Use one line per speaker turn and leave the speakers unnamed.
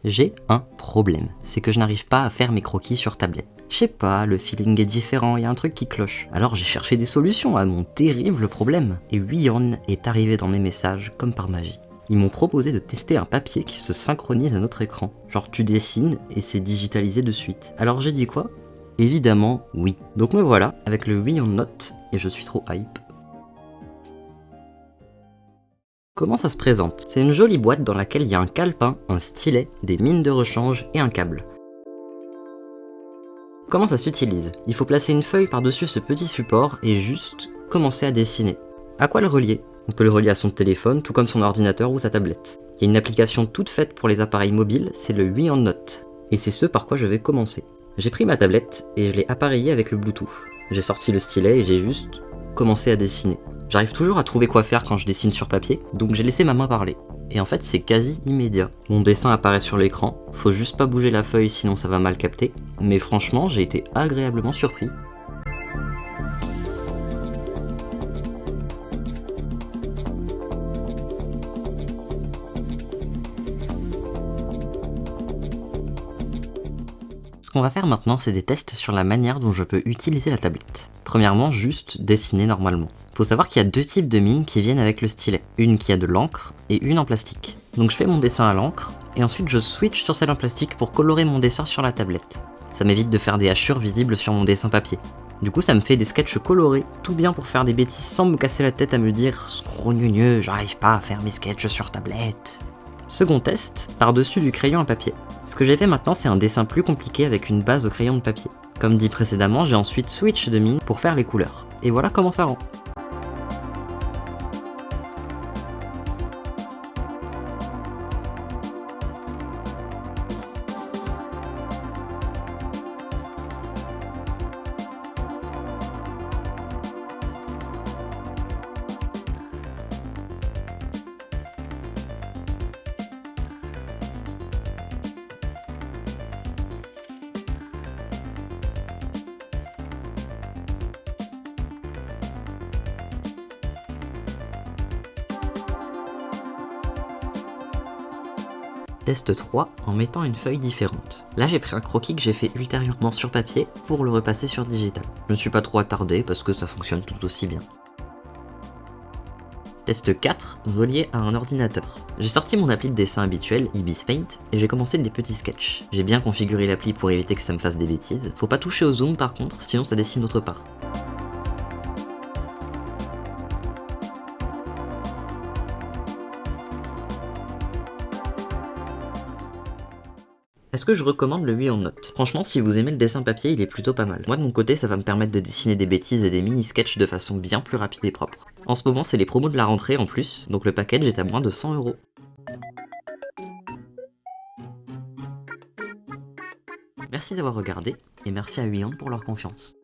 J'ai un problème, c'est que je n'arrive pas à faire mes croquis sur tablette. Je sais pas, le feeling est différent, il y a un truc qui cloche. Alors j'ai cherché des solutions à mon terrible problème. Et Huion est arrivé dans mes messages comme par magie. Ils m'ont proposé de tester un papier qui se synchronise à notre écran. Genre tu dessines et c'est digitalisé de suite. Alors j'ai dit quoi? Évidemment oui. Donc me voilà avec le Huion Note et je suis trop hype. Comment ça se présente? C'est une jolie boîte dans laquelle il y a un calepin, un stylet, des mines de rechange et un câble. Comment ça s'utilise? Il faut placer une feuille par-dessus ce petit support et juste commencer à dessiner. À quoi le relier? On peut le relier à son téléphone, tout comme son ordinateur ou sa tablette. Il y a une application toute faite pour les appareils mobiles, c'est le Huion Note. Et c'est ce par quoi je vais commencer. J'ai pris ma tablette et je l'ai appareillée avec le Bluetooth. J'ai sorti le stylet et j'ai juste commencé à dessiner. J'arrive toujours à trouver quoi faire quand je dessine sur papier, donc j'ai laissé ma main parler. Et en fait c'est quasi immédiat. Mon dessin apparaît sur l'écran, faut juste pas bouger la feuille sinon ça va mal capter, mais franchement j'ai été agréablement surpris. Ce qu'on va faire maintenant, c'est des tests sur la manière dont je peux utiliser la tablette. Premièrement, juste dessiner normalement. Faut savoir qu'il y a deux types de mines qui viennent avec le stylet. Une qui a de l'encre et une en plastique. Donc je fais mon dessin à l'encre, et ensuite je switch sur celle en plastique pour colorer mon dessin sur la tablette. Ça m'évite de faire des hachures visibles sur mon dessin papier. Du coup ça me fait des sketchs colorés, tout bien pour faire des bêtises sans me casser la tête à me dire « Scrogneux, j'arrive pas à faire mes sketchs sur tablette ». Second test, par-dessus du crayon à papier. Ce que j'ai fait maintenant, c'est un dessin plus compliqué avec une base au crayon de papier. Comme dit précédemment, j'ai ensuite switch de mine pour faire les couleurs. Et voilà comment ça rend. Test 3 en mettant une feuille différente. Là j'ai pris un croquis que j'ai fait ultérieurement sur papier pour le repasser sur digital. Je me suis pas trop attardé parce que ça fonctionne tout aussi bien. Test 4, relié à un ordinateur. J'ai sorti mon appli de dessin habituel, Ibis Paint, et j'ai commencé des petits sketchs. J'ai bien configuré l'appli pour éviter que ça me fasse des bêtises. Faut pas toucher au zoom par contre, sinon ça dessine autre part. Est-ce que je recommande le Huion Note? Franchement, si vous aimez le dessin papier, il est plutôt pas mal. Moi de mon côté, ça va me permettre de dessiner des bêtises et des mini-sketchs de façon bien plus rapide et propre. En ce moment, c'est les promos de la rentrée en plus, donc le package est à moins de 100 €. Merci d'avoir regardé, et merci à Huion pour leur confiance.